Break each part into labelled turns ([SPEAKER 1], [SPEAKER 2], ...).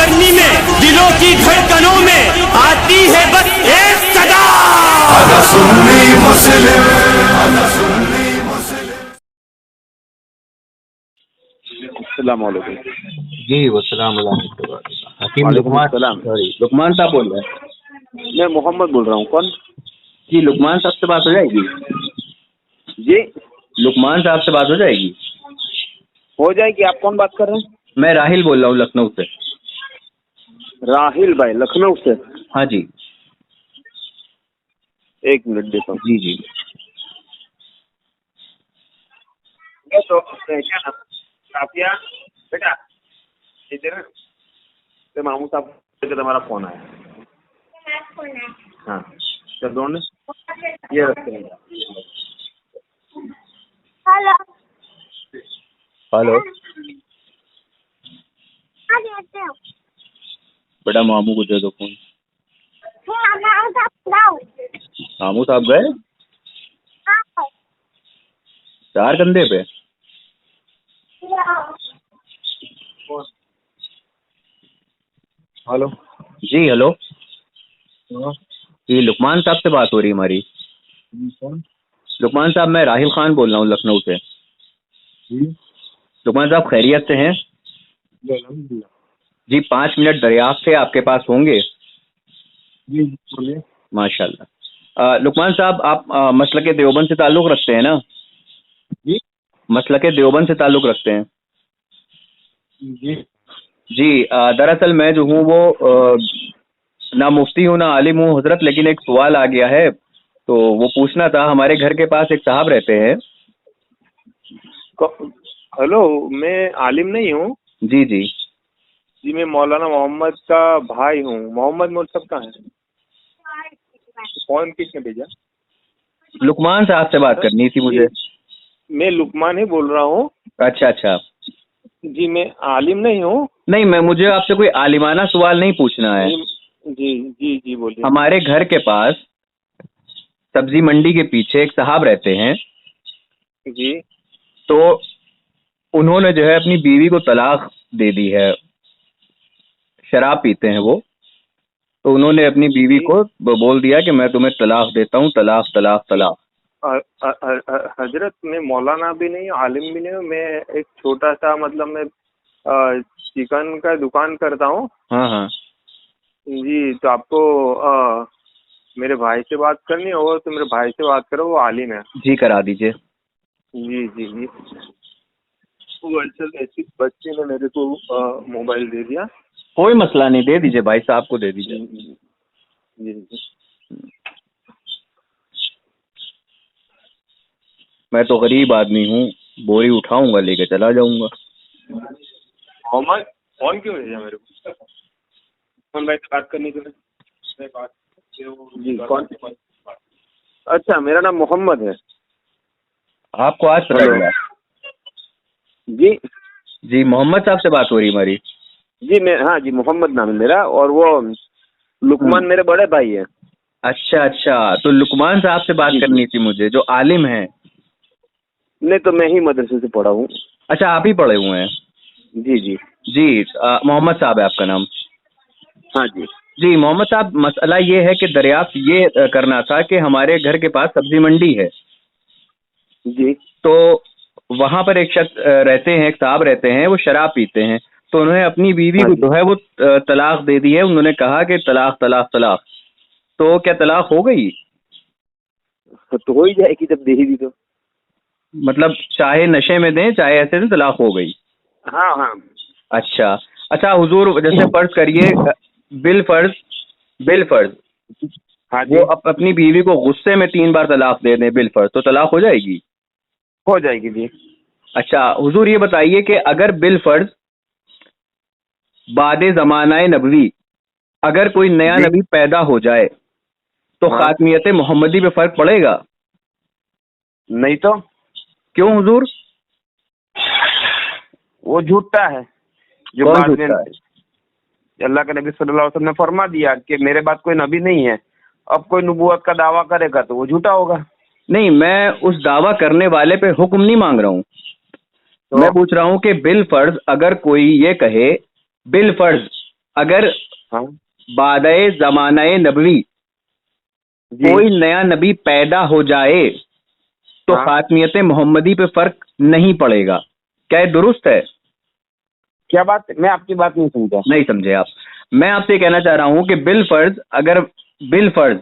[SPEAKER 1] सरगर्मी में, दिलों की धड़कनों में आती है बस एक सदा,
[SPEAKER 2] अना सुन्नी मुस्लिम।
[SPEAKER 3] अस्सलाम वालेकुम।
[SPEAKER 4] जी वसलाम हकीम
[SPEAKER 3] वालेकुम
[SPEAKER 4] लुकमान,
[SPEAKER 3] अस्सलाम।
[SPEAKER 4] सॉरी लुकमान साहब बोल रहे हैं?
[SPEAKER 3] मैं मोहम्मद बोल रहा हूँ। कौन?
[SPEAKER 4] जी लुकमान साहब से बात हो जाएगी?
[SPEAKER 3] जी
[SPEAKER 4] लुकमान साहब से बात हो जाएगी?
[SPEAKER 3] हो जाएगी। आप कौन बात कर रहे हैं?
[SPEAKER 4] मैं राहिल बोल रहा हूँ लखनऊ से।
[SPEAKER 3] राहिल भाई लखनऊ से?
[SPEAKER 4] हाँ जी।
[SPEAKER 3] एक मिनट देता हूँ।
[SPEAKER 4] जी जी।
[SPEAKER 3] ये तो क्या नाम? काफिया बेटा इधर तो मामू साहब का तुम्हारा फोन आया। हाँ चल दो ने ये रखते हैं।
[SPEAKER 5] हेलो
[SPEAKER 4] हेलो
[SPEAKER 5] हाँ देते हो।
[SPEAKER 4] बेटा मामू को दे दो फोन।
[SPEAKER 5] हाँ
[SPEAKER 4] मामू साहब गए चार कंधे पे?
[SPEAKER 3] हेलो
[SPEAKER 4] जी हेलो। जी लुकमान साहब से बात हो रही है हमारी?
[SPEAKER 3] कौन?
[SPEAKER 4] लुकमान साहब मैं राहिल खान बोल रहा हूँ लखनऊ से। लुकमान साहब खैरियत से हैं? जी 5 मिनट दरियाफ्त से आपके पास होंगे?
[SPEAKER 3] जी बोलिए।
[SPEAKER 4] माशाल्लाह। लुकमान साहब आप मसलके देवबंद से ताल्लुक़ रखते हैं ना?
[SPEAKER 3] जी
[SPEAKER 4] मसलके देवबंद से ताल्लुक़ रखते हैं?
[SPEAKER 3] जी
[SPEAKER 4] जी दरअसल मैं जो हूँ वो ना मुफ्ती हूँ ना आलिम हूँ हजरत, लेकिन एक सवाल आ गया है तो वो पूछना था। हमारे घर के पास एक साहब रहते हैं।
[SPEAKER 3] हेलो मैं आलिम नहीं हूँ।
[SPEAKER 4] जी जी
[SPEAKER 3] जी मैं मौलाना मोहम्मद का भाई हूँ। मोहम्मद मोहम्मद कहाँ है? कौन किसने भेजा?
[SPEAKER 4] लुकमान साहब से बात करनी थी मुझे।
[SPEAKER 3] मैं लुकमान ही बोल रहा हूँ।
[SPEAKER 4] अच्छा अच्छा।
[SPEAKER 3] जी मैं आलिम नहीं हूँ।
[SPEAKER 4] नहीं मैं मुझे आपसे कोई आलिमाना सवाल नहीं पूछना है।
[SPEAKER 3] जी जी जी बोलिए।
[SPEAKER 4] हमारे घर के पास सब्जी मंडी के पीछे एक साहब रहते हैं।
[SPEAKER 3] जी
[SPEAKER 4] तो उन्होंने जो है अपनी बीवी को तलाक दे दी है। शराब पीते हैं वो। तो उन्होंने अपनी बीवी को बोल दिया कि मैं तुम्हें तलाक देता हूँ, तलाक तलाक तलाक।
[SPEAKER 3] हजरत मैं मौलाना भी नहीं आलिम भी नहीं हूँ। मैं एक छोटा सा मतलब मैं चिकन का दुकान करता हूँ।
[SPEAKER 4] हाँ हाँ
[SPEAKER 3] जी तो आपको मेरे भाई से बात करनी हो तो मेरे भाई से बात करो, वो आलिम है।
[SPEAKER 4] जी करा दीजिए।
[SPEAKER 3] जी जी जी वो ऐसी बच्चे ने मेरे को मोबाइल दे दिया।
[SPEAKER 4] कोई मसला नहीं, दे दीजिए भाई साहब को दे दीजिए।
[SPEAKER 3] जी जी
[SPEAKER 4] मैं तो गरीब आदमी हूँ, बोरी उठाऊंगा लेके चला जाऊंगा।
[SPEAKER 3] मोहम्मद फोन क्यों भेजा मेरे को? कौन भाई से बात करनी तुम्हें? जी कौन? अच्छा मेरा नाम मोहम्मद है।
[SPEAKER 4] आपको आज पता चला?
[SPEAKER 3] जी
[SPEAKER 4] जी मोहम्मद साहब से बात हो रही हमारी?
[SPEAKER 3] जी मैं हाँ जी मोहम्मद नाम है मेरा और वो लुकमान मेरे बड़े भाई है।
[SPEAKER 4] अच्छा अच्छा, तो लुकमान साहब से बात करनी थी मुझे जो आलिम हैं।
[SPEAKER 3] नहीं तो मैं ही मदरसे से पढ़ा हूँ।
[SPEAKER 4] अच्छा आप ही पढ़े हुए हैं?
[SPEAKER 3] जी जी
[SPEAKER 4] जी मोहम्मद साहब है आपका नाम?
[SPEAKER 3] हाँ जी
[SPEAKER 4] जी मोहम्मद साहब मसला ये है कि दरियाफ्त ये करना था कि हमारे घर के पास सब्जी मंडी है।
[SPEAKER 3] जी
[SPEAKER 4] तो वहाँ पर एक शख्स रहते हैं, एक साहब रहते हैं, वो शराब पीते हैं। तो उन्होंने अपनी बीवी को जो है वो तलाक दे दी है। उन्होंने कहा कि तलाक तलाक तलाक। तो क्या तलाक हो गई?
[SPEAKER 3] तो हो ही जाएगी जब दे ही दी तो।
[SPEAKER 4] मतलब चाहे नशे में दें चाहे ऐसे दें, तलाक हो गई?
[SPEAKER 3] हाँ हाँ
[SPEAKER 4] अच्छा अच्छा हुजूर, जैसे फर्ज करिए बिल फर्ज
[SPEAKER 3] हाँ जी
[SPEAKER 4] वो अपनी बीवी को गुस्से में 3 बार तलाक दे दें बिल फर्ज, तो तलाक हो जाएगी?
[SPEAKER 3] हो जाएगी जी।
[SPEAKER 4] अच्छा हुजूर ये बताइए कि अगर बिल फर्ज बादे ज़मानाए नबवी अगर कोई नया
[SPEAKER 3] जी।
[SPEAKER 4] नबी पैदा हो जाए तो
[SPEAKER 3] हाँ।
[SPEAKER 4] खातमियत मोहम्मदी पे फर्क पड़ेगा?
[SPEAKER 3] नहीं तो
[SPEAKER 4] क्यों हुजूर?
[SPEAKER 3] वो झूठा है जो
[SPEAKER 4] कौन
[SPEAKER 3] बाद में
[SPEAKER 4] झूठा है?
[SPEAKER 3] अल्लाह के नबी सल्लल्लाहु अलैहि वसल्लम ने फरमा दिया कि मेरे बाद कोई नबी नहीं है। अब कोई नबूवत का दावा करेगा तो वो झूठा होगा।
[SPEAKER 4] नहीं मैं उस दावा करने वाले पे हुक्म नहीं मांग रहा हूँ।
[SPEAKER 3] तो
[SPEAKER 4] मैं पूछ रहा हूँ कि बिल फर्ज अगर कोई ये कहे, बिल फर्ज अगर
[SPEAKER 3] हाँ
[SPEAKER 4] बादए ज़मानाए नबवी
[SPEAKER 3] जी।
[SPEAKER 4] कोई नया नबी पैदा हो जाए तो
[SPEAKER 3] हाँ।
[SPEAKER 4] खातमियत मोहम्मदी पे फर्क नहीं पड़ेगा। क्या ये दुरुस्त है?
[SPEAKER 3] क्या बात? मैं आपकी बात नहीं समझा।
[SPEAKER 4] नहीं समझे आप। मैं आपसे कहना चाह रहा हूं कि बिल फर्ज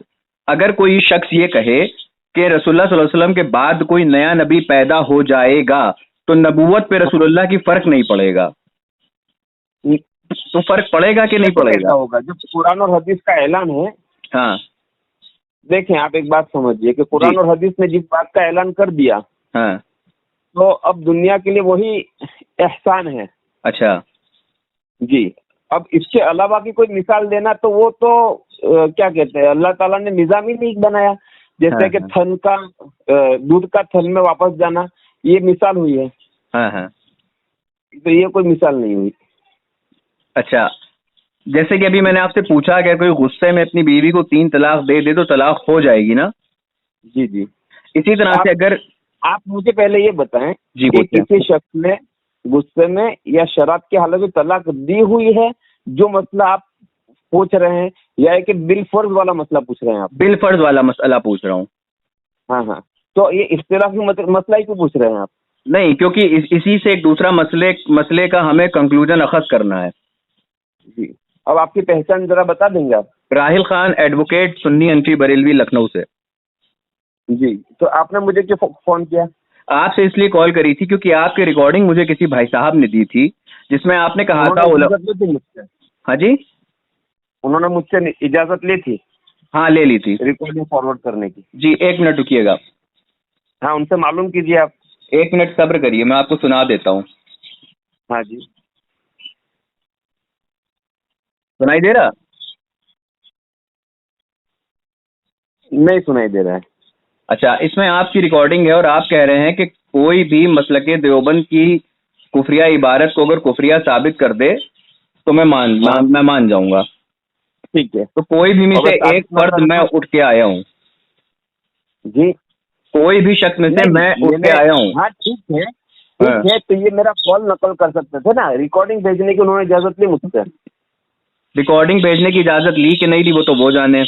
[SPEAKER 4] अगर कोई शख्स ये कहे कि रसूलुल्लाह सल्लल्लाहु अलैहि वसल्लम के बाद कोई नया नबी पैदा हो जाएगा तो नबूवत पे रसूलुल्लाह की फर्क नहीं पड़ेगा। तो फर्क पड़ेगा कि नहीं
[SPEAKER 3] कैसे पैदा
[SPEAKER 4] पड़ेगा?
[SPEAKER 3] होगा जब कुरान और हदीस का ऐलान है?
[SPEAKER 4] हाँ
[SPEAKER 3] देखें, आप एक बात समझिए कि
[SPEAKER 4] जी।
[SPEAKER 3] कुरान और हदीस ने जिस बात का ऐलान कर दिया
[SPEAKER 4] हाँ।
[SPEAKER 3] तो अब दुनिया के लिए वही एहसान है।
[SPEAKER 4] अच्छा।
[SPEAKER 3] जी। अब इसके अलावा की कोई मिसाल देना तो वो तो क्या कहते हैं, अल्लाह ताला ने निज़ाम ही नहीं बनाया। जैसे
[SPEAKER 4] हाँ,
[SPEAKER 3] कि
[SPEAKER 4] हाँ।
[SPEAKER 3] थन का दूध का थन में वापस जाना, ये मिसाल हुई है।
[SPEAKER 4] हाँ हाँ।
[SPEAKER 3] तो ये कोई मिसाल नहीं हुई।
[SPEAKER 4] अच्छा, जैसे कि अभी मैंने आपसे पूछा कि कोई गुस्से में अपनी बीवी को 3 तलाक दे दे तो तलाक हो जाएगी ना?
[SPEAKER 3] जी जी।
[SPEAKER 4] इसी तरह से अगर
[SPEAKER 3] आप मुझे पहले ये बताएं
[SPEAKER 4] जी,
[SPEAKER 3] कि
[SPEAKER 4] पूछें।
[SPEAKER 3] किसी शख्स ने गुस्से में या शराब की हालत में तलाक दी हुई है, जो मसला आप पूछ रहे हैं, या है कि बिल फर्ज वाला मसला पूछ रहे हैं आप?
[SPEAKER 4] बिल फर्ज वाला मसला पूछ रहा हूँ।
[SPEAKER 3] हाँ हाँ। तो ये इख्तिलाफी मसला ही क्यों पूछ रहे हैं आप?
[SPEAKER 4] नहीं, क्योंकि इसी से एक दूसरा मसले का हमें कंक्लूजन अखज़ करना है।
[SPEAKER 3] जी। अब आपकी पहचान जरा बता देंगे आप?
[SPEAKER 4] राहिल खान, एडवोकेट, सुन्नी एंट्री, बरेलवी, लखनऊ से।
[SPEAKER 3] जी। तो आपने मुझे क्यों फोन किया?
[SPEAKER 4] आपसे इसलिए कॉल करी थी क्योंकि आपकी रिकॉर्डिंग मुझे किसी भाई साहब ने दी थी जिसमें आपने कहा था
[SPEAKER 3] उन्होंने इजाजत ली थी मुझसे?
[SPEAKER 4] हाँ जी।
[SPEAKER 3] उन्होंने मुझसे इजाजत ली थी
[SPEAKER 4] हाँ, ले ली थी
[SPEAKER 3] रिकॉर्डिंग फॉरवर्ड करने की?
[SPEAKER 4] जी। 1 मिनट रुकिएगा।
[SPEAKER 3] हाँ, उनसे मालूम कीजिए आप।
[SPEAKER 4] 1 मिनट सब्र करिए, मैं आपको सुना देता हूँ।
[SPEAKER 3] हाँ जी।
[SPEAKER 4] सुनाई दे रहा?
[SPEAKER 3] नहीं सुनाई दे रहा है।
[SPEAKER 4] अच्छा, इसमें आपकी रिकॉर्डिंग है और आप कह रहे हैं कि कोई भी मसलके देवबंद की कुफरिया इबारत को अगर कुफरिया साबित कर दे तो मैं मान जाऊंगा।
[SPEAKER 3] ठीक है।
[SPEAKER 4] तो कोई भी में
[SPEAKER 3] और
[SPEAKER 4] से
[SPEAKER 3] बस
[SPEAKER 4] एक फर्द मैं उठ के आया हूँ।
[SPEAKER 3] जी।
[SPEAKER 4] कोई भी शख्स में से मैं उठ के आया हूँ।
[SPEAKER 3] हाँ ठीक है, ठीक है। तो ये मेरा कॉल नकल कर सकते थे ना, रिकॉर्डिंग भेजने की उन्होंने इजाजत ली मुझसे।
[SPEAKER 4] रिकॉर्डिंग भेजने की इजाजत ली कि नहीं ली वो तो वो जाने।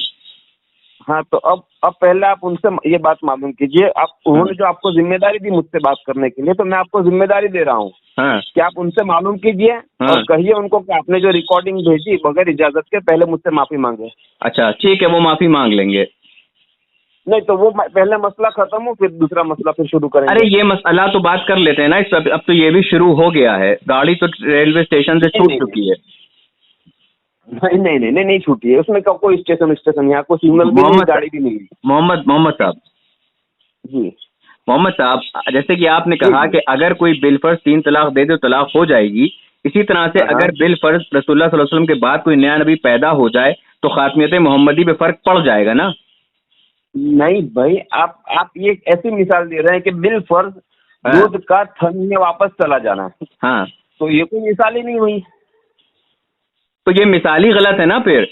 [SPEAKER 3] हाँ, तो अब पहले आप उनसे ये बात मालूम कीजिए। आप उन्होंने जो आपको जिम्मेदारी दी मुझसे बात करने के लिए, तो मैं आपको जिम्मेदारी दे रहा हूँ
[SPEAKER 4] हाँ।
[SPEAKER 3] कि आप उनसे मालूम कीजिए और कहिए उनको कि आपने जो रिकॉर्डिंग भेजी बगैर इजाजत के, पहले मुझसे माफी मांगे।
[SPEAKER 4] अच्छा ठीक है, वो माफी मांग लेंगे।
[SPEAKER 3] नहीं तो वो पहले मसला खत्म हो, फिर दूसरा मसला फिर शुरू करेंगे।
[SPEAKER 4] अरे ये मसला तो बात कर लेते हैं ना। अब तो ये भी शुरू हो गया है। गाड़ी तो रेलवे स्टेशन से छूट चुकी है।
[SPEAKER 3] नहीं छूटी है। उसमें कोई स्टेशन यहाँ कोई सिग्नल भी नहीं, गाड़ी भी नहीं।
[SPEAKER 4] मोहम्मद साहब
[SPEAKER 3] जी।
[SPEAKER 4] मोहम्मद साहब, जैसे कि आपने कहा कि अगर कोई बिलफर्ज 3 तलाक दे दे तो तलाक हो जाएगी, इसी तरह से अगर बिलफर्ज रसूलुल्लाह सल्लल्लाहु अलैहि वसल्लम के बाद कोई नया नबी पैदा हो जाए तो खातमियत मोहम्मदी पे फर्क पड़ जाएगा ना?
[SPEAKER 3] नहीं भाई, आप ये ऐसी मिसाल दे रहे हैं कि बिलफर्ज दूध का थन में वापस चला जाना।
[SPEAKER 4] हाँ,
[SPEAKER 3] तो ये कोई मिसाल ही नहीं हुई।
[SPEAKER 4] तो ये मिसाल ही गलत है ना फिर?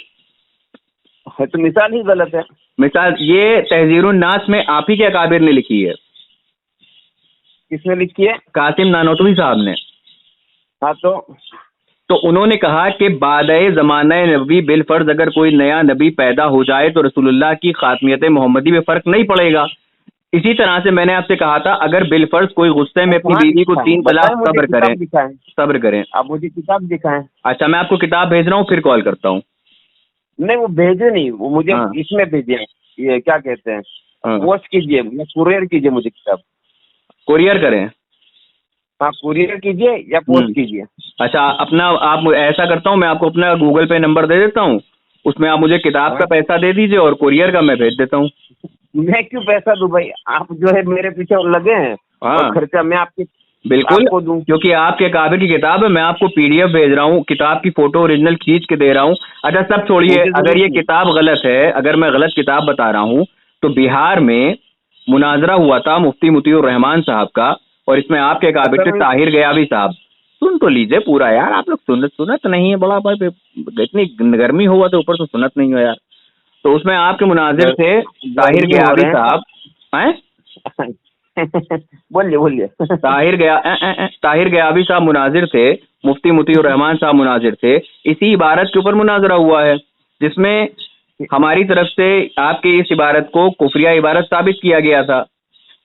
[SPEAKER 3] तो मिसाल ही गलत है।
[SPEAKER 4] मिसाल ये तहजीरुन नास में आप ही के अकाबिर ने लिखी है।
[SPEAKER 3] किसने लिखी है?
[SPEAKER 4] कासिम नानोतवी साहब ने।
[SPEAKER 3] हाँ, तो
[SPEAKER 4] उन्होंने कहा कि बादए ज़माना नबी बिलफर्ज अगर कोई नया नबी पैदा हो जाए तो रसूलुल्लाह की खातमियत मोहम्मदी में फर्क नहीं पड़ेगा। इसी तरह से मैंने आपसे कहा था अगर बिलफर्ज कोई गुस्से में अपनी बीवी को 3 तलाक, सब्र करें।
[SPEAKER 3] आप मुझे किताब दिखाएं।
[SPEAKER 4] अच्छा, मैं आपको किताब भेज रहा हूँ, फिर कॉल करता हूँ।
[SPEAKER 3] नहीं, वो भेजे नहीं, वो मुझे इसमें भेजिए। ये क्या कहते हैं, पोस्ट कीजिए या कुरियर कीजिए मुझे किताब।
[SPEAKER 4] कुरियर करें?
[SPEAKER 3] हाँ, कुरियर कीजिए या पोस्ट कीजिए।
[SPEAKER 4] अच्छा, आप ऐसा करता हूँ, मैं आपको अपना गूगल पे नंबर दे देता हूँ, उसमें आप मुझे किताब का पैसा दे दीजिए और कुरियर का मैं भेज देता हूँ।
[SPEAKER 3] मैं क्यों पैसा दूं भाई? आप जो है मेरे पीछे लगे हैं और खर्चा मैं आपके
[SPEAKER 4] बिल्कुल
[SPEAKER 3] आपको दूं,
[SPEAKER 4] क्योंकि आपके काबिल की किताब है। मैं आपको पीडीएफ भेज रहा हूँ, किताब की फोटो ओरिजिनल खींच के दे रहा हूँ। अच्छा सब छोड़िए, अगर ये किताब गलत है, अगर मैं गलत किताब बता रहा हूँ, तो बिहार में मुनाजरा हुआ था मुफ्ती मुतीउर रहमान साहब का, और इसमें आपके काबिल थे ताहिर गयावी साहब। सुन तो लीजिए पूरा यार, आप लोग सुनत नहीं है बड़ा भाई, इतनी गर्मी हुआ तो ऊपर से सुनत नहीं हो यार। तो उसमें आपके मुनाजिर थे ताहिर गयावी साहब हैं।
[SPEAKER 3] बोलिए बोलिए।
[SPEAKER 4] ताहिर गयाबी साहब मुनाजिर थे, मुफ्ती मुतीउर रहमान साहब मुनाजिर थे। इसी इबारत के ऊपर मुनाजरा हुआ है जिसमें हमारी तरफ से आपकी इस इबारत को कुफरिया इबारत साबित किया गया था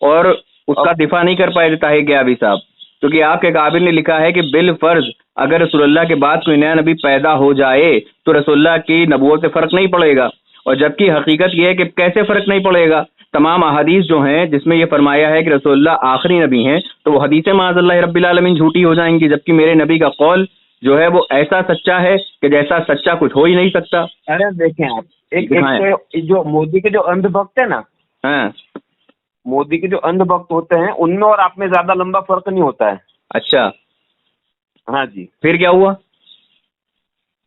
[SPEAKER 4] और उसका दिफा नहीं कर पाए थे ताहिर गयाबी साहब, क्योंकि आपके काबिल ने लिखा है कि बिल फर्ज अगर रसूलुल्लाह के बाद कोई नया नबी पैदा हो जाए तो रसूलुल्लाह की नबूवत से फर्क नहीं पड़ेगा। और जबकि हकीकत यह है कि कैसे फर्क नहीं पड़ेगा, तमाम अहादीस जो हैं जिसमें यह फरमाया है कि रसूलुल्लाह आखिरी नबी हैं, तो वो हदीसें माज़अल्लाह रब्बिल आलमीन झूठी हो जाएंगी, जबकि मेरे नबी का कौल जो है वो ऐसा सच्चा है कि जैसा सच्चा कुछ हो ही नहीं सकता।
[SPEAKER 3] अरे देखें आप, एक तो जो मोदी के जो अंधभक्त है ना,
[SPEAKER 4] हाँ,
[SPEAKER 3] मोदी के जो अंधभक्त होते हैं उनमें और आप में ज्यादा लंबा फर्क नहीं होता है।
[SPEAKER 4] अच्छा,
[SPEAKER 3] हाँ जी,
[SPEAKER 4] फिर क्या हुआ?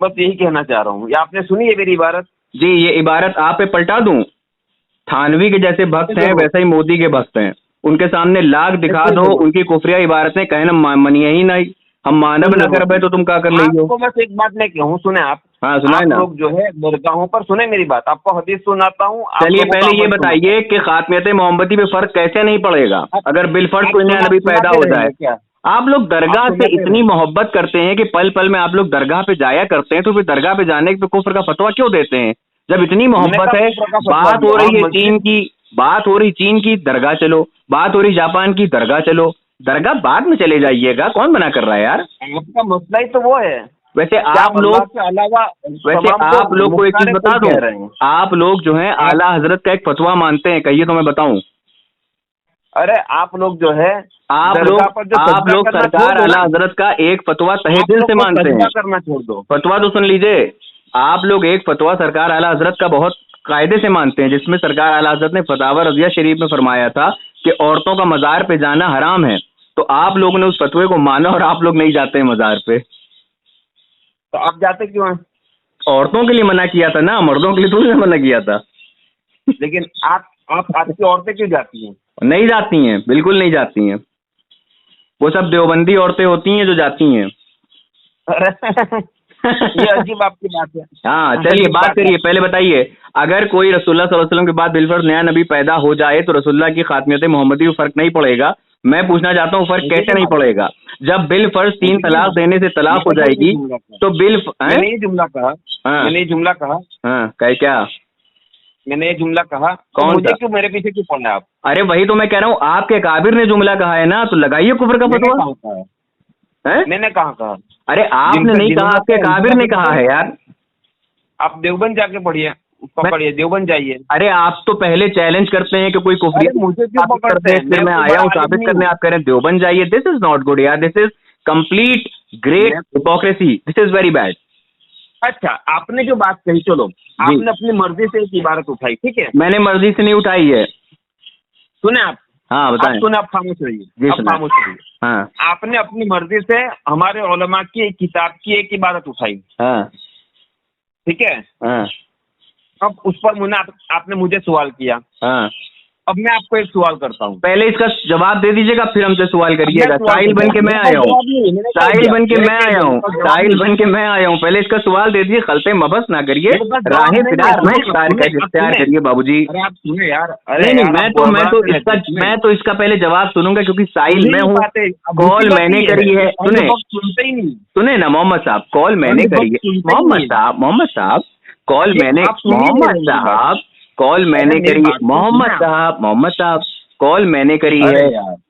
[SPEAKER 3] बस यही कहना चाह रहा हूँ। ये आपने सुनी है मेरी इबारत?
[SPEAKER 4] जी, ये इबारत आप पे पलटा दूं? थानवी के जैसे भक्त हैं वैसे ही मोदी के भक्त हैं, उनके सामने लाख दिखा दो, उनकी कुफरिया इबारतें कहना मनिए ही नहीं। हम मानव न कर भाई तो तुम क्या कर लेंगे?
[SPEAKER 3] आपको बस एक बात मैं कहूँ, सुने आप।
[SPEAKER 4] हाँ सुनाए ना।
[SPEAKER 3] लोग जो है दरगाहों पर, सुने मेरी बात, आपको हदीस सुनाता हूँ।
[SPEAKER 4] चलिए पहले ये बताइए कि खातमियत मोहम्मदी पे फर्क कैसे नहीं पड़ेगा अगर बिलफर्ज कोई नया नबी पैदा हो जाए? आप लोग दरगाह से इतनी मोहब्बत करते हैं कि पल पल में आप लोग दरगाह पे जाया करते हैं, तो फिर दरगाह पे जाने पे कुफ्र का फतवा क्यों देते हैं? जब इतनी मोहब्बत है, बात हो रही है चीन की, बात हो रही चीन की, दरगाह चलो, बात हो रही जापान की, दरगाह चलो, दरगाह बाद में चले जाइएगा, कौन मना कर रहा है यार?
[SPEAKER 3] आपका मसला ही तो वो है।
[SPEAKER 4] वैसे आप लोग को एक चीज बता दूं, आप लोग जो है आला हजरत का एक फतवा मानते हैं, कहिए तो मैं बताऊं।
[SPEAKER 3] अरे आप लोग जो है
[SPEAKER 4] आप लोग सरकार आला हजरत का एक फतवा तहे दिल से मानते हैं।
[SPEAKER 3] करना छोड़ दो,
[SPEAKER 4] फतवा तो सुन लीजिए। आप लोग एक फतवा सरकार आला हजरत का बहुत कायदे से मानते हैं, जिसमें सरकार आला हजरत ने फतावा रज़िया शरीफ में फरमाया था कि औरतों का मज़ार पे जाना हराम है। तो आप लोगों ने उस फतवे को माना और आप लोग नहीं जाते हैं मज़ार पे।
[SPEAKER 3] तो आप जाते क्यों हैं?
[SPEAKER 4] औरतों के लिए मना किया था ना, मर्दों के लिए थोड़ी ना मना किया था।
[SPEAKER 3] लेकिन आपकी औरतें क्यों जाती हैं?
[SPEAKER 4] नहीं जाती हैं, बिल्कुल नहीं जाती हैं। वो सब देवबंदी औरतें होती हैं जो जाती हैं।
[SPEAKER 3] ये अजीब आपकी बात है।
[SPEAKER 4] हाँ चलिए बात करिए, पहले बताइए, अगर कोई रसूलुल्लाह सल्लल्लाहु अलैहि वसल्लम के बाद बिलफर्ज नया नबी पैदा हो जाए तो रसूलुल्लाह की खातमियत मोहम्मदी में फर्क नहीं पड़ेगा? मैं पूछना चाहता हूँ फर्क कैसे नहीं पड़ेगा? जब बिलफर्ज 3 तलाक देने से तलाक हो जाएगी तो
[SPEAKER 3] मैंने ये जुमला कहा, मैंने ये जुमला कहा,
[SPEAKER 4] हाँ क्या
[SPEAKER 3] मैंने ये जुमला कहा?
[SPEAKER 4] कौन
[SPEAKER 3] मुझे क्यों, मेरे पीछे क्यों पड़ रहे हैं आप?
[SPEAKER 4] अरे वही तो मैं कह रहा हूँ, आपके काबिर ने जुमला कहा है ना, तो लगाइए कुफ्र का फतवा।
[SPEAKER 3] मैंने कहा?
[SPEAKER 4] अरे आपने नहीं कहा, आपके काबिर ने कहा है यार।
[SPEAKER 3] आप देवबंद जाके पढ़िए, पकड़िए, देवबंद जाइए।
[SPEAKER 4] अरे आप तो पहले चैलेंज करते हैं कि कोई कुफरी,
[SPEAKER 3] मुझे क्यों पकड़ते हैं?
[SPEAKER 4] फिर मैं आया हूँ साबित करने, आप कह रहे हैं देवबंद जाइए। दिस इज नॉट गुड यार, this is complete great hypocrisy, this is very bad.
[SPEAKER 3] अच्छा, आपने जो बात कही, चलो आपने अपनी मर्जी से एक इबारत उठाई, ठीक है?
[SPEAKER 4] मैंने मर्जी से नहीं उठाई है।
[SPEAKER 3] सुने आप?
[SPEAKER 4] हाँ बताएं।
[SPEAKER 3] सुने, आप खामोश रहिए, आप खामोश रहिए।
[SPEAKER 4] हाँ, आपने
[SPEAKER 3] अपनी मर्जी से हमारे उलमा की एक किताब की एक इबारत उठाई,
[SPEAKER 4] हाँ
[SPEAKER 3] ठीक है?
[SPEAKER 4] हाँ,
[SPEAKER 3] अब उस पर आपने मुझे सवाल किया।
[SPEAKER 4] हाँ,
[SPEAKER 3] अब मैं आपको एक सवाल करता हूँ,
[SPEAKER 4] पहले इसका जवाब दे दीजिएगा फिर हमसे सवाल करिएगा। साहिल बन के मैं आया हूँ, साहिल बन के मैं आया हूँ, साहिल बन के मैं आया हूँ। पहले इसका सवाल दे दीजिए, खलते मबस ना करिए, राहे फिरार में इख्तियार करिए बाबूजी।
[SPEAKER 3] अरे आप सुने यार,
[SPEAKER 4] अरे नहीं, मैं तो इसका पहले जवाब सुनूंगा, क्योंकि साहिल मैं हूँ, कॉल मैंने करी है।
[SPEAKER 3] सुनते ही नहीं,
[SPEAKER 4] सुने ना मोहम्मद साहब, कॉल मैंने करी है। मोहम्मद साहब कॉल मैंने, मोहम्मद साहब कॉल मैंने करी है। मोहम्मद साहब कॉल मैंने करी है।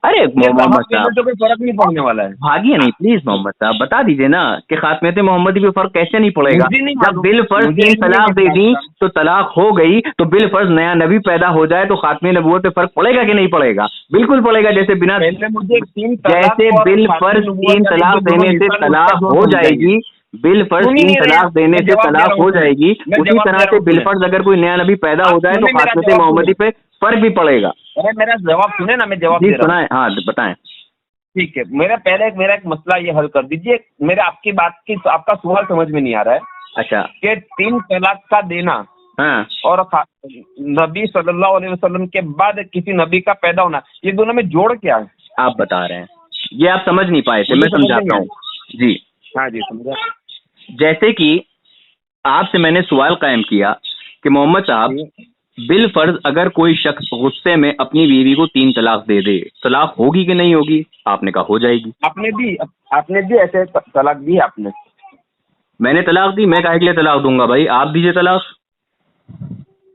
[SPEAKER 4] अरे मोहम्मद साहब,
[SPEAKER 3] तो कोई फर्क नहीं पड़ने वाला है।
[SPEAKER 4] भागिए नहीं प्लीज मोहम्मद साहब, बता दीजिए ना कि खातमियत मोहम्मदी पे फर्क कैसे नहीं पड़ेगा? जब बिल फर्ज 3 तलाक दे दी तो तलाक हो गई, तो बिल फर्ज नया नबी पैदा हो जाए तो खातमे नबूवत पे फर्क पड़ेगा कि नहीं पड़ेगा? बिल्कुल पड़ेगा। जैसे बिना बिल फर्ज 3 तलाक देने से तलाक हो जाएगी, बिल फर्ज 3 तलाक देने से तलाक हो जाएगी, उसी तरह से बिल फर्ज अगर कोई नया नबी पैदा हो जाए तो खातमियत मोहम्मदी पे फर्क भी पड़ेगा।
[SPEAKER 3] अरे मेरा जवाब सुने ना, मैं जवाब दे रहा हूं।
[SPEAKER 4] हाँ बताएं।
[SPEAKER 3] ठीक है, मेरा एक मसला ये हल कर दीजिए। मेरे आपका सवाल समझ में नहीं आ रहा है।
[SPEAKER 4] अच्छा,
[SPEAKER 3] कि 3 तलाक का देना,
[SPEAKER 4] हाँ,
[SPEAKER 3] और नबी सल्लल्लाहु अलैहि वसल्लम के बाद किसी नबी का पैदा होना, ये दोनों में जोड़ क्या है?
[SPEAKER 4] आप बता रहे हैं, ये आप समझ नहीं पाए थे, मैं समझाता हूँ जी।
[SPEAKER 3] हाँ जी, समझा।
[SPEAKER 4] जैसे कि आपसे मैंने सवाल कायम किया कि मोहम्मद साहब बिल फर्ज अगर कोई शख्स गुस्से में अपनी बीवी को 3 तलाक दे दे, तलाक होगी कि नहीं होगी? आपने कहा हो जाएगी।
[SPEAKER 3] आपने दी ऐसे तलाक दी आपने?
[SPEAKER 4] मैंने तलाक दी, मैं काहे के लिए तलाक दूंगा भाई, आप दीजिए तलाक।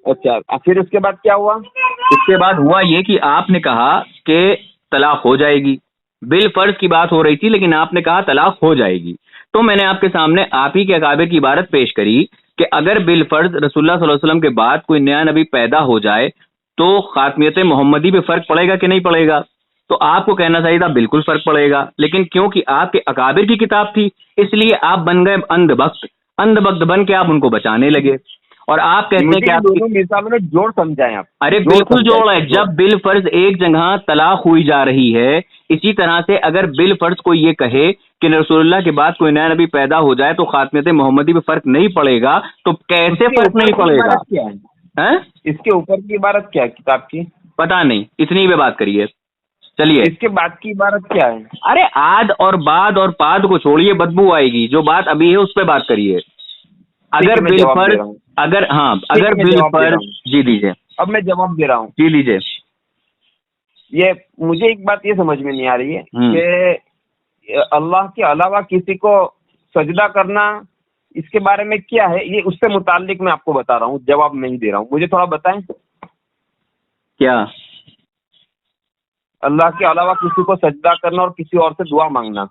[SPEAKER 3] अच्छा, फिर उसके बाद क्या हुआ?
[SPEAKER 4] उसके बाद हुआ ये कि आपने कहा कि तलाक हो जाएगी। बिल फर्ज की बात हो रही थी लेकिन आपने कहा तलाक हो जाएगी। तो मैंने आपके सामने आप ही के अकाबिर की इबारत पेश करी कि अगर बिल फर्ज रसूलुल्लाह सल्लल्लाहु अलैहि वसल्लम के बाद कोई नया नबी पैदा हो जाए तो खातमियत मोहम्मदी पे फर्क पड़ेगा कि नहीं पड़ेगा? तो आपको कहना चाहिए था बिल्कुल फर्क पड़ेगा, लेकिन क्योंकि आपके अकाबिर की किताब थी इसलिए आप बन गए अंधभक्त बन के आप उनको बचाने लगे। और आप कहते हैं कि आप
[SPEAKER 3] दोनों मिसालों में जोड़ समझाएं आप।
[SPEAKER 4] अरे बिल्कुल जोड़ है। जब बिल फर्ज एक जगह तलाक हुई जा रही है, इसी तरह से अगर बिल फर्ज कोई ये कहे कि रसूलुल्लाह के बाद कोई नया नबी पैदा हो जाए तो खातमियत मोहम्मदी पे फर्क नहीं पड़ेगा, तो कैसे फर्क नहीं पड़ेगा? हैं?
[SPEAKER 3] इसके ऊपर की इबारत क्या है किताब की?
[SPEAKER 4] पता नहीं, इतनी पे बात करिए। चलिए,
[SPEAKER 3] इसके बाद की इबारत क्या है?
[SPEAKER 4] अरे आद और बाद और पाद को छोड़िए, बदबू आएगी। जो बात अभी है उस पर बात करिए। अगर बिल फर्ज अगर बिल फर्ज जी दीजिए।
[SPEAKER 3] अब मैं जवाब दे रहा हूँ।
[SPEAKER 4] जी दीजिए।
[SPEAKER 3] ये मुझे एक बात ये समझ में नहीं आ रही है कि अल्लाह के अलावा किसी को सजदा करना, इसके बारे में क्या है ये, उससे मुताल्लिक मैं आपको बता रहा हूँ, जवाब नहीं दे रहा हूँ। मुझे थोड़ा बताएं।
[SPEAKER 4] क्या?
[SPEAKER 3] अल्लाह के अलावा किसी को सजदा करना और किसी और से दुआ मांगना।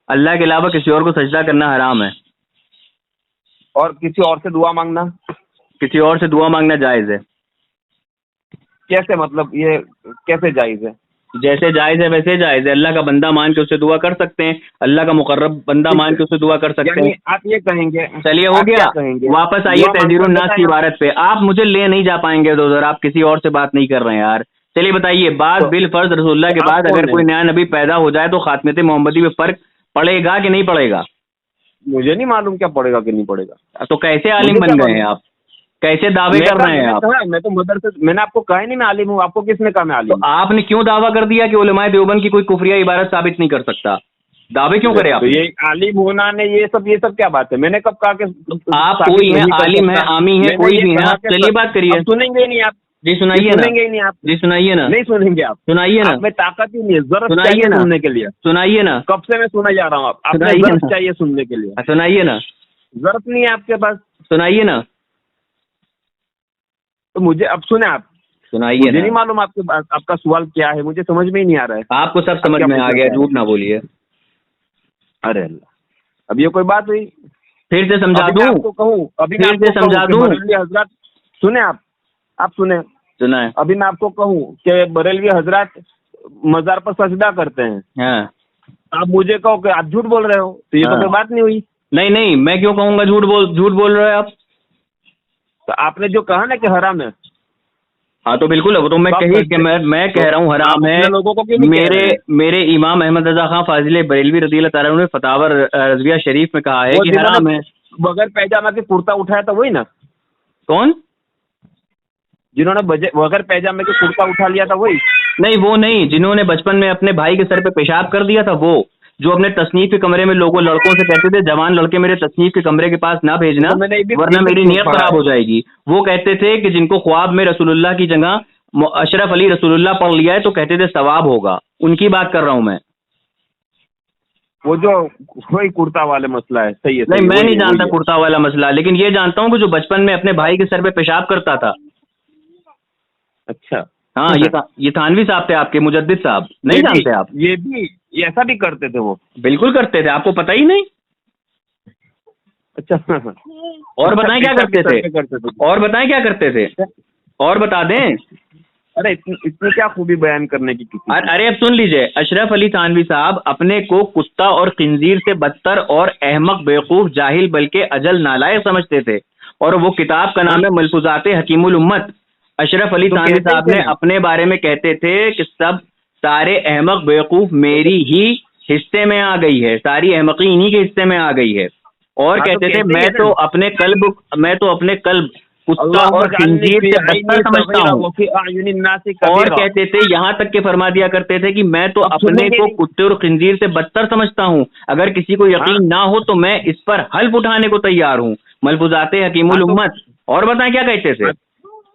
[SPEAKER 4] अल्लाह के अलावा किसी और को सजदा करना हराम है।
[SPEAKER 3] और किसी और से दुआ मांगना?
[SPEAKER 4] किसी और से दुआ मांगना जायज है।
[SPEAKER 3] कैसे, मतलब ये कैसे जायज है?
[SPEAKER 4] जैसे जायज है वैसे जायज है। अल्लाह का बंदा मान के उससे दुआ कर सकते हैं, अल्लाह का मुकर्रब बंदा मान के उससे दुआ कर सकते हैं।
[SPEAKER 3] आप ये कहेंगे,
[SPEAKER 4] चलिए हो गया, वापस आइए तहजीरुन नास की इबारत पे। आप मुझे ले नहीं जा पाएंगे उधर, आप किसी और से बात नहीं कर रहे हैं यार। चलिए बताइए, बाद बिल फर्ज रसूलुल्लाह के बाद अगर कोई नया नबी पैदा हो जाए तो खातमियत मोहम्मदी में फर्क पड़ेगा कि नहीं पड़ेगा?
[SPEAKER 3] मुझे नहीं मालूम क्या पड़ेगा कि नहीं पड़ेगा।
[SPEAKER 4] तो कैसे आलिम बन गए हैं आप? कैसे दावे कर रहे हैं आप?
[SPEAKER 3] मैं तो मदरसे, मैंने आपको कहा नहीं मैं आलिम हूँ। आपको किसने कहा मैं आलिम?
[SPEAKER 4] तो आपने क्यों दावा कर दिया कि उलमाए देवबंद की कोई कुफरिया इबारत साबित नहीं कर सकता? दावे क्यों करे आप?
[SPEAKER 3] तो ये आलिम होना ने ये सब क्या बात है? मैंने कब कहा कि
[SPEAKER 4] आप कोई है, आलिम है, आमी है, कोई भी है? आप चलिए बात करिए।
[SPEAKER 3] सुनेंगे नहीं आप?
[SPEAKER 4] जी सुनाइए ना।
[SPEAKER 3] सुनेंगे नहीं आप?
[SPEAKER 4] जी सुनाइए ना।
[SPEAKER 3] नहीं सुनेंगे आप?
[SPEAKER 4] सुनाइए ना।
[SPEAKER 3] मैं ताकत ही नहीं है, जरूरत
[SPEAKER 4] सुनाइए ना
[SPEAKER 3] सुनने के लिए।
[SPEAKER 4] सुनाइए ना।
[SPEAKER 3] कब से मैं सुना जा रहा हूँ, आप जरूरत चाहिए सुनने के लिए।
[SPEAKER 4] सुनाइए ना।
[SPEAKER 3] जरूरत नहीं है आपके पास,
[SPEAKER 4] सुनाइए ना।
[SPEAKER 3] तो मुझे अब सुने आप।
[SPEAKER 4] सुनाइए।
[SPEAKER 3] मुझे नहीं मालूम आपका सवाल क्या है, मुझे समझ में ही नहीं आ रहा है।
[SPEAKER 4] आपको सब समझ में आ गया, झूठ ना बोलिए।
[SPEAKER 3] अरे अल्लाह, अब ये कोई बात हुई?
[SPEAKER 4] फिर से समझा दूं?
[SPEAKER 3] आपको कहूँ, अभी
[SPEAKER 4] फिर से समझा दूं?
[SPEAKER 3] बरेलवी हजरत सुने आप सुने।
[SPEAKER 4] सुना है।
[SPEAKER 3] अभी मैं आपको कहूँ कि बरेलवी हजरत मजार पर सजदा करते हैं,
[SPEAKER 4] हाँ।
[SPEAKER 3] आप मुझे कहो कि आप झूठ बोल रहे हो, तो ये तो कोई बात नहीं हुई।
[SPEAKER 4] नहीं, मैं क्यों कहूँगा झूठ बोल रहे हो आप?
[SPEAKER 3] तो आपने जो कहा ना कि हराम है,
[SPEAKER 4] हाँ तो बिल्कुल, वो तो मैं कही कि मैं कह रहा हूँ हराम है।
[SPEAKER 3] लोगों को क्यों नहीं कह रहे हैं?
[SPEAKER 4] मेरे इमाम अहमद रजा खां फाजिल बरेलवी रज़ियल्लाहु ताला अन्हु ने फतावा रज़विया शरीफ में कहा है कि हराम है।
[SPEAKER 3] बगैर पैजामा के कुर्ता उठाया था वही ना?
[SPEAKER 4] कौन?
[SPEAKER 3] जिन्होंने बगैर पैजामे के कुर्ता उठा लिया था वही?
[SPEAKER 4] नहीं, वो नहीं। जिन्होंने बचपन में अपने भाई के सर पे पेशाब कर दिया था वो, जो अपने तसनीफ के कमरे में लड़कों से कहते थे जवान लड़के मेरे तसनीफ के कमरे के पास ना भेजना वरना मेरी नीयत खराब हो जाएगी। वो कहते थे कि जिनको ख्वाब में रसूलुल्लाह की जगह अशरफ अली रसूलुल्लाह पढ़ लिया है तो कहते थे सवाब होगा। उनकी बात कर रहा हूँ मैं।
[SPEAKER 3] वो जो वही कुर्ता वाला मसला है, सही है।
[SPEAKER 4] नहीं, मैं नहीं जानता कुर्ता वाला मसला, लेकिन ये जानता हूँ कि जो बचपन में अपने भाई के सर पे पेशाब करता था।
[SPEAKER 3] अच्छा,
[SPEAKER 4] हाँ, ये थानवी साहब थे आपके, मुजद्दिद साहब, नहीं जानते आप?
[SPEAKER 3] ये ऐसा भी करते थे वो?
[SPEAKER 4] बिल्कुल करते थे, आपको पता ही नहीं?
[SPEAKER 3] अच्छा,
[SPEAKER 4] और बताएं क्या करते थे? और बताएं क्या करते थे? और बता दें?
[SPEAKER 3] अरे इतनी क्या खूबी बयान करने की किसी?
[SPEAKER 4] अरे अब सुन लीजिए, अशरफ अली थानवी साहब अपने को कुत्ता और खिंजीर से बदतर और अहमक, बेवकूफ, जाहिल बल्कि अजल नालायक समझते थे। और वो किताब का नाम है मलफूजाते हकीमुल उम्मत। अशरफ अली थानवी साहब ने अपने बारे में कहते थे कि सब सारे अहमक बेवकूफ मेरी ही हिस्से में आ गई है, सारी अहमकी इन्हीं के हिस्से में आ गई है। और कहते थे मैं तो अपने कल्ब कुत्ता और खिंजीर से बदतर समझता हूँ। और कहते थे, यहाँ तक के फरमा दिया करते थे कि मैं तो अपने को कुत्ते और खिंजीर से बदतर समझता हूँ। अगर किसी को यकीन ना हो तो मैं इस पर हल्फ उठाने को तैयार हूँ। मलफूजाते हकीमुल उम्मत। और बताएं क्या कहते थे?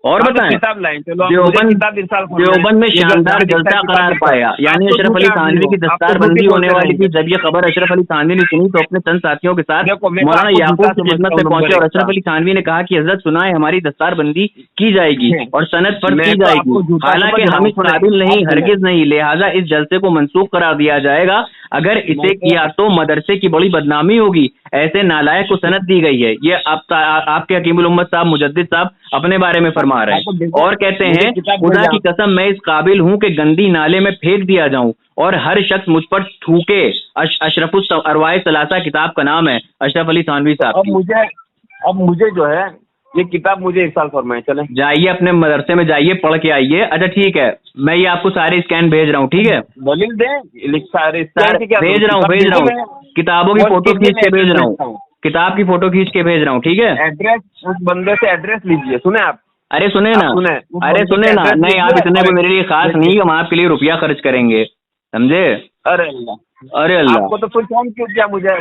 [SPEAKER 4] और बताएं,
[SPEAKER 3] किताब लाएं, चलो
[SPEAKER 4] देवबंद में शानदार जलसा करार पाया, यानी अशरफ अली थानवी की दस्तारबंदी होने वाली थी। जब ये खबर अशरफ अली थानवी ने सुनी तो अपने चंद साथियों के साथ मौलाना याकूब की खिदमत में पहुंचे और अशरफ अली थानवी ने कहा कि हजरत सुनाए हमारी दस्तारबंदी की जाएगी और सनद फर्ज की जाएगी, हालांकि हम इस काबिल नहीं, हरगिज नहीं, लिहाजा इस जलसे को मनसूख करार दिया जाएगा। अगर इसे किया तो मदरसे की बड़ी बदनामी होगी। ऐसे नालायक को सनद दी गई है। ये आपके हकीमुल उम्मत साहब मुजद्दिद साहब अपने बारे में फरमा रहे हैं और कहते हैं खुदा की कसम मैं इस काबिल हूं कि गंदी नाले में फेंक दिया जाऊं और हर शख्स मुझ पर थूके। अशरफुस अरवाए सलासा किताब का नाम है अशरफ अली थानवी साहब।
[SPEAKER 3] अब मुझे जो है ये किताब मुझे इरसाल फरमाए, चले
[SPEAKER 4] जाइए अपने मदरसे में जाइए, पढ़ के आइए। अच्छा ठीक है, मैं ये आपको सारे स्कैन भेज रहा हूँ, ठीक है,
[SPEAKER 3] दलील दे सारे
[SPEAKER 4] भेज रहा हूँ, किताबों की फोटो खींच के भेज रहा हूँ, किताब की फोटो खींच के भेज रहा हूँ, ठीक है।
[SPEAKER 3] एड्रेस उस बंदे से एड्रेस लीजिए, सुने आप?
[SPEAKER 4] अरे सुने ना, अरे सुने ना, नहीं आप इतने को मेरे लिए खास नहीं, हम आपके लिए रुपया खर्च करेंगे, समझे?
[SPEAKER 3] अरे अल्लाह आपको तो फिर फोन क्यों किया मुझे?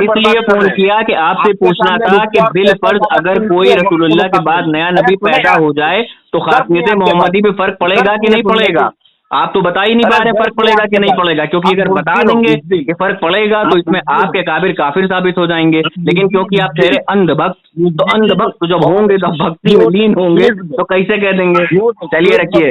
[SPEAKER 4] इसलिए फोन किया कि आपसे पूछना था कि बिल फर्ज अगर कोई रसूलुल्लाह के बाद नया नबी पैदा हो जाए तो खासियत मोहम्मदी पे फर्क पड़ेगा कि नहीं पड़ेगा? आप तो बता ही नहीं पा रहे फर्क पड़ेगा कि नहीं पड़ेगा, क्योंकि अगर बता देंगे कि फर्क पड़ेगा तो इसमें आपके काबिल काफिर साबित हो जाएंगे। लेकिन क्योंकि आप ठहरे अंधभक्त, तो अंधभक्त जब होंगे तो भक्ति में लीन होंगे तो कैसे कह देंगे? चलिए रखिए।